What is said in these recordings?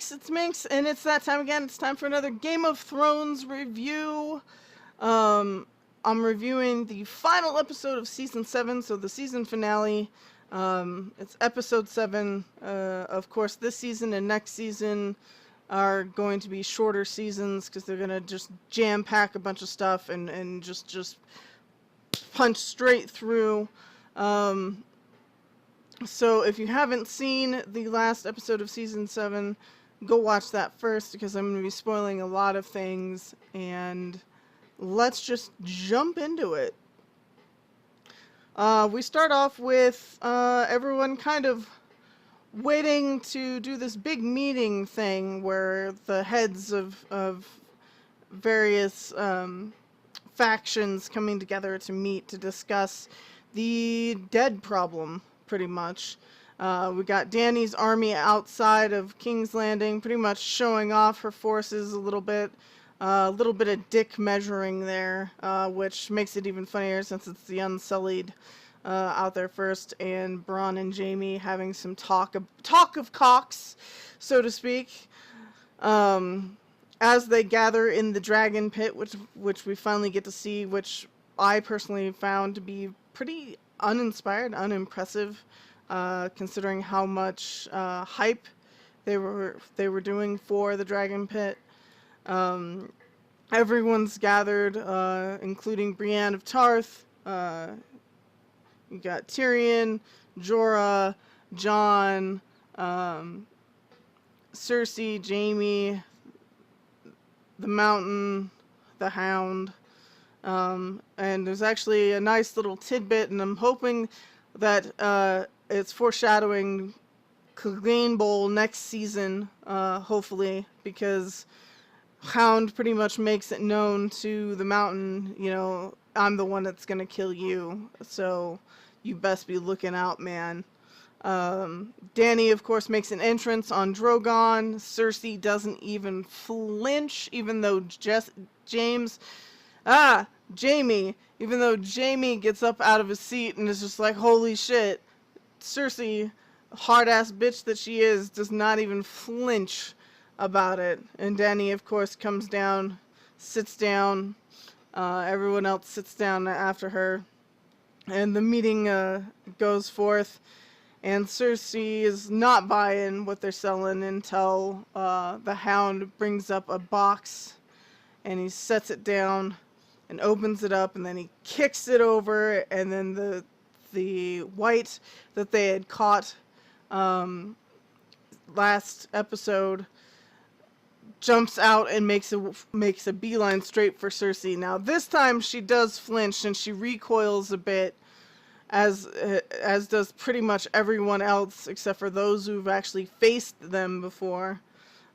Minx, it's Minx, and it's that time again. It's time for another Game of Thrones review. Um, I'm reviewing the final episode of Season 7, so the season finale. It's Episode 7. Of course, this season and next season are going to be shorter seasons because they're going to just jam-pack a bunch of stuff and just punch straight through. So if you haven't seen the last episode of Season 7, go watch that first because I'm going to be spoiling a lot of things, and let's just jump into it. We start off with everyone kind of waiting to do this big meeting thing where the heads of various factions coming together to meet to discuss the dead problem, pretty much. We got Dany's army outside of King's Landing, pretty much showing off her forces a little bit. A little bit of dick measuring there, which makes it even funnier since it's the Unsullied out there first, and Bronn and Jaime having some talk of cocks, so to speak. As they gather in the dragon pit, which we finally get to see, which I personally found to be pretty uninspired, unimpressive, considering how much hype they were doing for the dragon pit. Everyone's gathered, including Brienne of Tarth. You got Tyrion, Jorah, Jon, Cersei, Jaime, the Mountain, the Hound. And there's actually a nice little tidbit, and I'm hoping that it's foreshadowing Clegane Bowl next season, hopefully, because Hound pretty much makes it known to the Mountain, I'm the one that's gonna kill you, so you best be looking out, man. Dany, of course, makes an entrance on Drogon. Cersei doesn't even flinch, even though Jaime, even though Jaime gets up out of his seat and is just like, holy shit, Cersei, hard-ass bitch that she is, does not even flinch about it. And Dany, of course, comes down, sits down. Everyone else sits down after her. And the meeting goes forth. And Cersei is not buying what they're selling until the Hound brings up a box. And he sets it down and opens it up. And then he kicks it over. And then the white that they had caught last episode jumps out and makes a beeline straight for Cersei. Now this time she does flinch and she recoils a bit, as does pretty much everyone else except for those who've actually faced them before.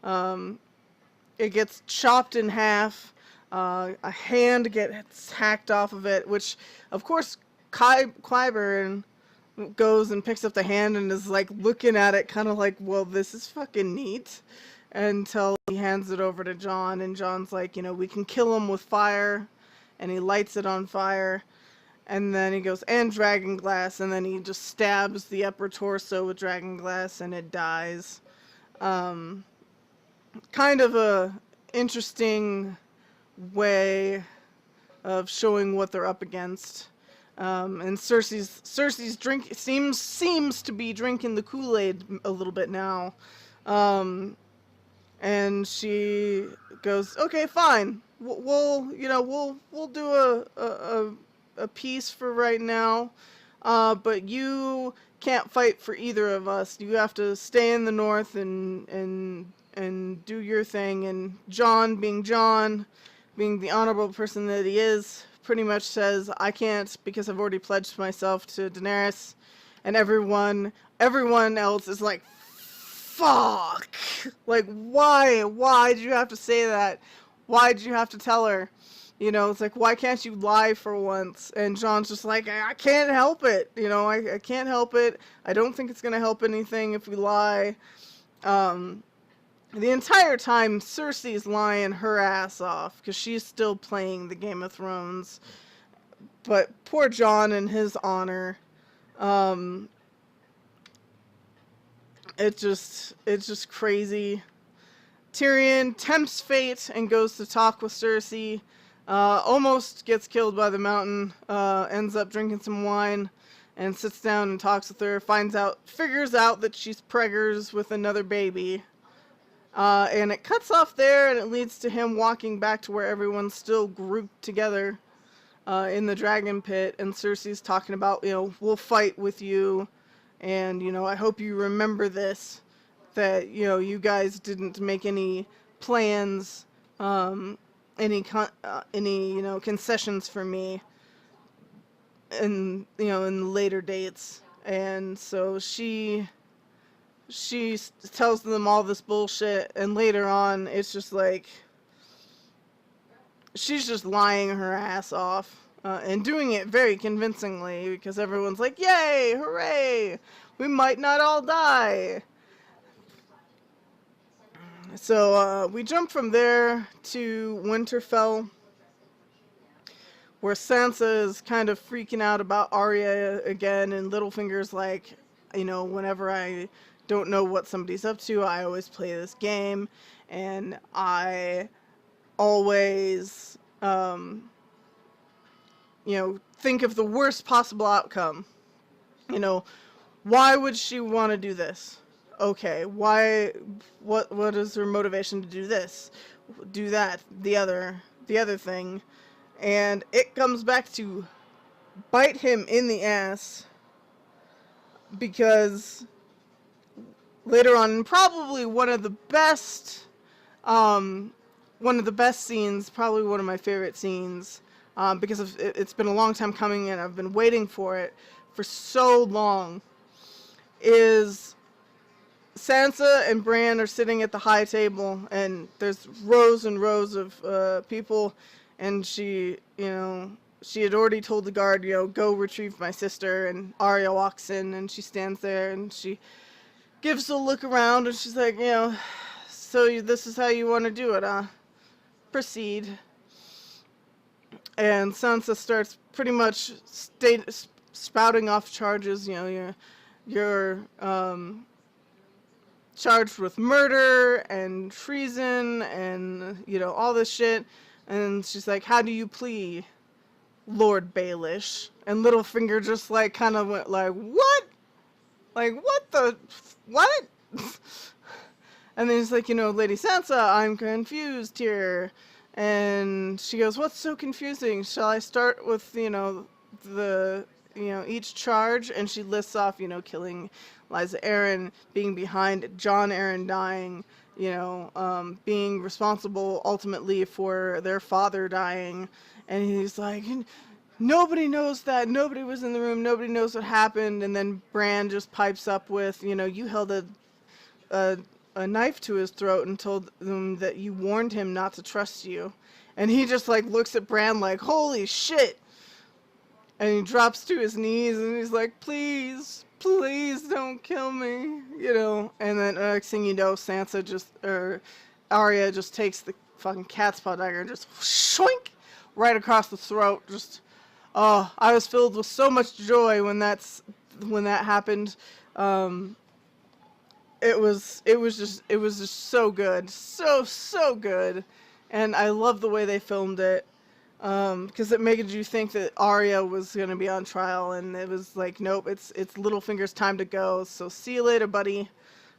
It gets chopped in half. A hand gets hacked off of it, which of course Qyburn goes and picks up the hand and is like looking at it kind of like, well, this is fucking neat, until he hands it over to Jon, and Jon's like, we can kill him with fire, and he lights it on fire, and then he goes, and dragon glass, and then he just stabs the upper torso with dragon glass, and it dies. Kind of a interesting way of showing what they're up against. And Cersei's drink seems to be drinking the Kool-Aid a little bit now. And she goes, okay, fine. We'll do a peace for right now. But you can't fight for either of us. You have to stay in the north and do your thing. And Jon, being the honorable person that he is, pretty much says, I can't because I've already pledged myself to Daenerys. And everyone else is like, fuck! Like, why? Why did you have to say that? Why did you have to tell her? It's like, why can't you lie for once? And Jon's just like, I can't help it. I can't help it. I don't think it's going to help anything if we lie. The entire time, Cersei's lying her ass off because she's still playing the Game of Thrones. But poor Jon and his honor. It's just crazy. Tyrion tempts fate and goes to talk with Cersei. Almost gets killed by the mountain. Ends up drinking some wine and sits down and talks with her. Figures out that she's preggers with another baby. And it cuts off there, and it leads to him walking back to where everyone's still grouped together in the dragon pit. And Cersei's talking about, we'll fight with you. And, I hope you remember this, that, you guys didn't make any plans, any concessions for me in the later dates. And so she tells them all this bullshit, and later on it's just like she's just lying her ass off, and doing it very convincingly, because everyone's like, yay, hooray, we might not all die. So we jump from there to Winterfell, where Sansa is kind of freaking out about Arya again, and Littlefinger's like, whenever I don't know what somebody's up to, I always play this game, and I always, think of the worst possible outcome. Why would she want to do this? Okay, why? What is her motivation to do this, do that, the other thing? And it comes back to bite him in the ass, because later on, probably one of the best scenes, probably one of my favorite scenes, because it's been a long time coming and I've been waiting for it for so long, is Sansa and Bran are sitting at the high table, and there's rows and rows of people, and she had already told the guard, go retrieve my sister, and Arya walks in, and she stands there, and she gives a look around, and she's like, so this is how you want to do it, huh? Proceed. And Sansa starts pretty much spouting off charges. You're charged with murder and treason and all this shit. And she's like, how do you plea, Lord Baelish? And Littlefinger just kind of went like, what? Like, what? And then he's like, Lady Sansa, I'm confused here. And she goes, what's so confusing? Shall I start with, each charge? And she lists off, killing Lysa Arryn, being behind Jon Arryn dying, being responsible ultimately for their father dying. And he's like, nobody knows that. Nobody was in the room. Nobody knows what happened. And then Bran just pipes up with, you held a knife to his throat and told him that you warned him not to trust you. And he just looks at Bran like, holy shit. And he drops to his knees and he's like, please don't kill me, And then next thing you know, Arya just takes the fucking cat's paw dagger and just shoink right across the throat. Just, I was filled with so much joy when that happened. It was just so good, so good, and I love the way they filmed it, because it made you think that Arya was gonna be on trial, and it was like, nope, it's Littlefinger's time to go. So see you later, buddy.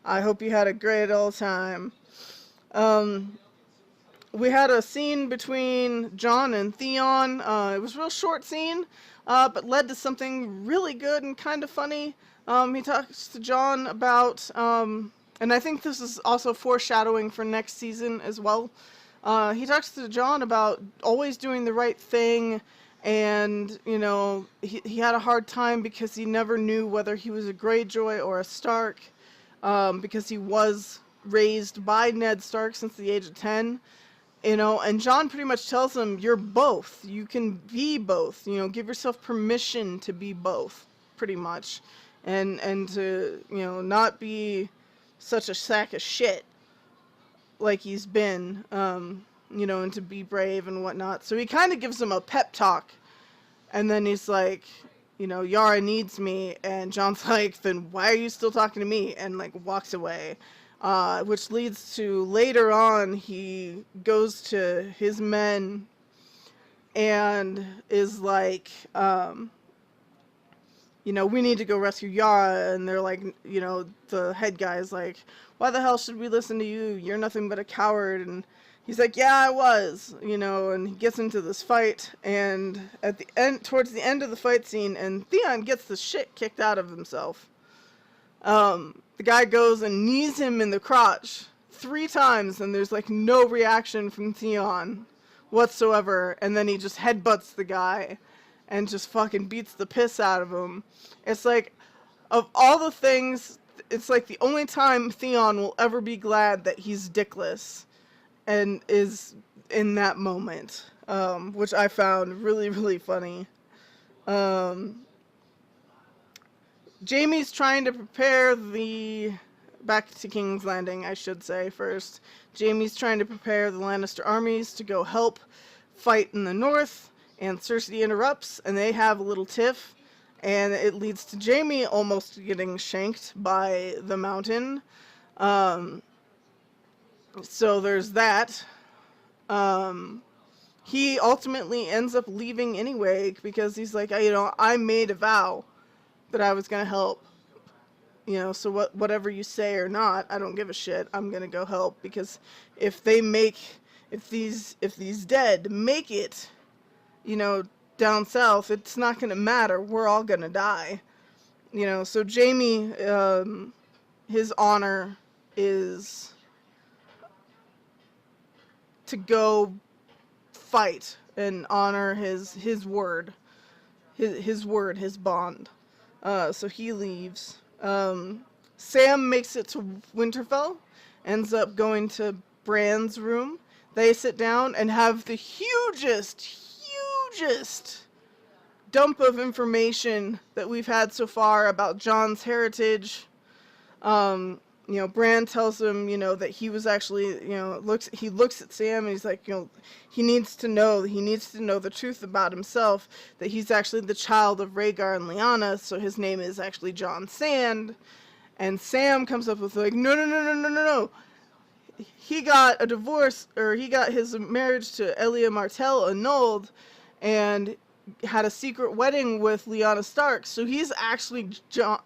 I hope you had a great old time. We had a scene between Jon and Theon. It was a real short scene, but led to something really good and kind of funny. He talks to Jon about, and I think this is also foreshadowing for next season as well. He talks to Jon about always doing the right thing, and, he had a hard time because he never knew whether he was a Greyjoy or a Stark, because he was raised by Ned Stark since the age of 10. And Jon pretty much tells him, you're both. You can be both. Give yourself permission to be both, pretty much. And to, not be such a sack of shit like he's been, and to be brave and whatnot. So he kind of gives him a pep talk. And then he's like, Yara needs me. And Jon's like, then why are you still talking to me? And, walks away. which leads to later on he goes to his men and is like, you know, we need to go rescue Yara. And they're like, you know, the head guy is like, why the hell should we listen to you? You're nothing but a coward. And he's like, yeah, I was, you know, and he gets into this fight. And at the end, towards the end of the fight scene, and Theon gets the shit kicked out of himself. The guy goes and knees him in the crotch 3 times, and there's like no reaction from Theon whatsoever. And then he just headbutts the guy and just fucking beats the piss out of him. It's like, of all the things, it's like the only time Theon will ever be glad that he's dickless, and is in that moment, which I found really, really funny. Jaime's trying to prepare the... Back to King's Landing, I should say, first. Jaime's trying to prepare the Lannister armies to go help fight in the north, and Cersei interrupts, and they have a little tiff, and it leads to Jaime almost getting shanked by the mountain. So there's that. He ultimately ends up leaving anyway, because he's like, you know, I made a vow that I was going to help. You know, so whatever you say or not, I don't give a shit. I'm going to go help, because if these dead make it, you know, down south, it's not going to matter. We're all going to die. You know, so Jaime, his honor is to go fight and honor his word. His word, his bond. So he leaves. Sam makes it to Winterfell, ends up going to Bran's room. They sit down and have the hugest dump of information that we've had so far about Jon's heritage. You know, Bran tells him, you know, that he was actually, you know, he looks at Sam and he's like, you know, he needs to know the truth about himself, that he's actually the child of Rhaegar and Lyanna, so his name is actually Jon Sand. And Sam comes up with like, no. He got a divorce, or he got his marriage to Elia Martell annulled, and had a secret wedding with Lyanna Stark, so he's actually Jon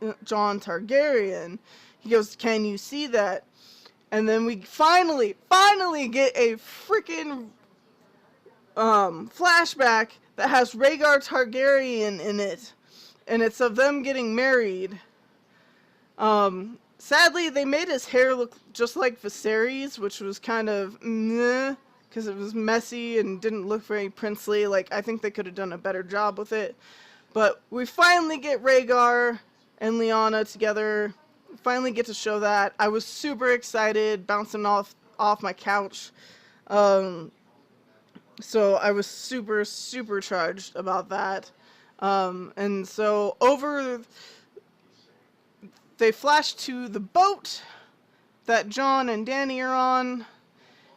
Targaryen. He goes, can you see that? And then we finally get a freaking flashback that has Rhaegar Targaryen in it, and it's of them getting married. Sadly, they made his hair look just like Viserys, which was kind of meh, because it was messy and didn't look very princely. Like, I think they could have done a better job with it. But we finally get Rhaegar and Lyanna together. Finally get to show that. I was super excited, bouncing off my couch. So I was super charged about that. And so they flash to the boat that Jon and Dany are on,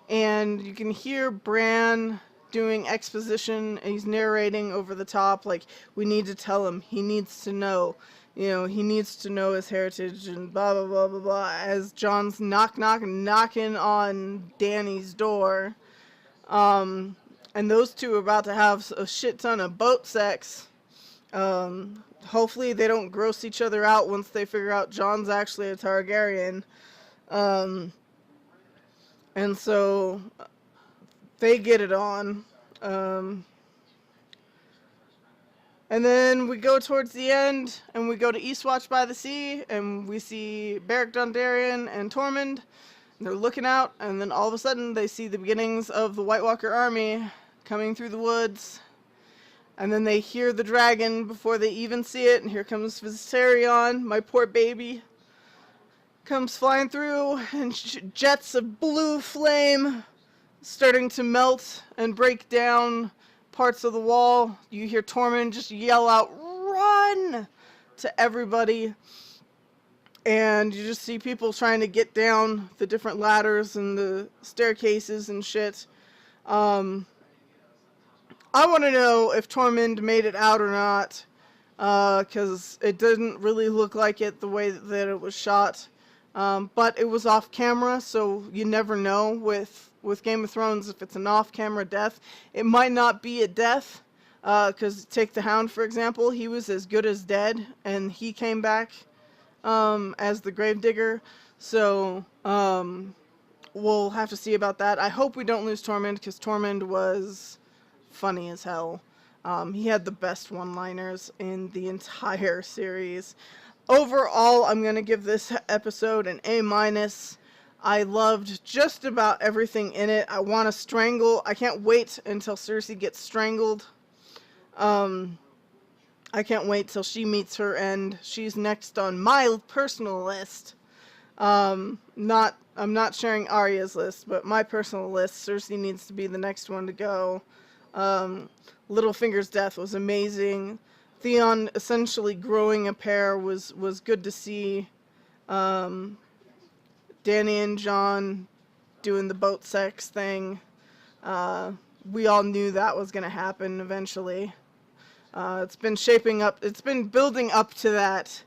and you can hear Bran doing exposition, and he's narrating over the top, like, we need to tell him, he needs to know, you know, he needs to know his heritage, and blah, blah, blah, blah, blah, as Jon's knocking on Dany's door. And those two are about to have a shit ton of boat sex. Hopefully they don't gross each other out once they figure out Jon's actually a Targaryen. And so they get it on. And then we go towards the end, and we go to Eastwatch by the Sea, and we see Beric Dondarrion and Tormund. They're looking out, and then all of a sudden they see the beginnings of the White Walker army coming through the woods. And then they hear the dragon before they even see it, and here comes Viserion, my poor baby. Comes flying through, and jets of blue flame starting to melt and break down parts of the wall. You hear Tormund just yell out, "Run!" to everybody. And you just see people trying to get down the different ladders and the staircases and shit. I want to know if Tormund made it out or not, because it didn't really look like it the way that it was shot. but it was off camera, so you never know with Game of Thrones if it's an off camera death. It might not be a death, because take the Hound for example, he was as good as dead, and he came back as the Gravedigger. So we'll have to see about that. I hope we don't lose Tormund, because Tormund was funny as hell. He had the best one-liners in the entire series. Overall, I'm going to give this episode an A-. I loved just about everything in it. I want to strangle. I can't wait until Cersei gets strangled. I can't wait till she meets her end. She's next on my personal list. I'm not sharing Arya's list, but my personal list, Cersei needs to be the next one to go. Littlefinger's death was amazing. Theon essentially growing a pair was good to see. Dany and Jon doing the boat sex thing. We all knew that was going to happen eventually. It's been shaping up. It's been building up to that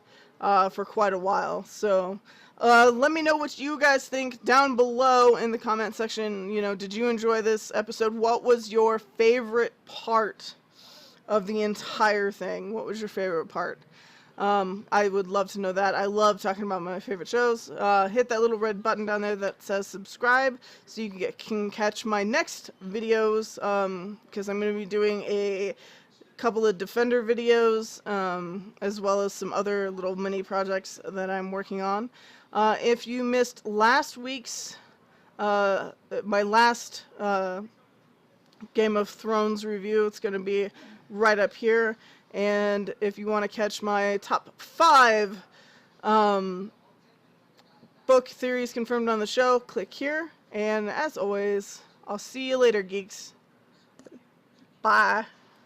for quite a while. So let me know what you guys think down below in the comment section. You know, did you enjoy this episode? What was your favorite part of the entire thing? What was your favorite part? I would love to know that. I love talking about my favorite shows. Hit that little red button down there that says subscribe so you can catch my next videos, because I'm going to be doing a couple of Defender videos, as well as some other little mini projects that I'm working on. If you missed last week's, my last Game of Thrones review, it's going to be right up here. And if you want to catch my top 5 book theories confirmed on the show, click here. And as always, I'll see you later, geeks. Bye.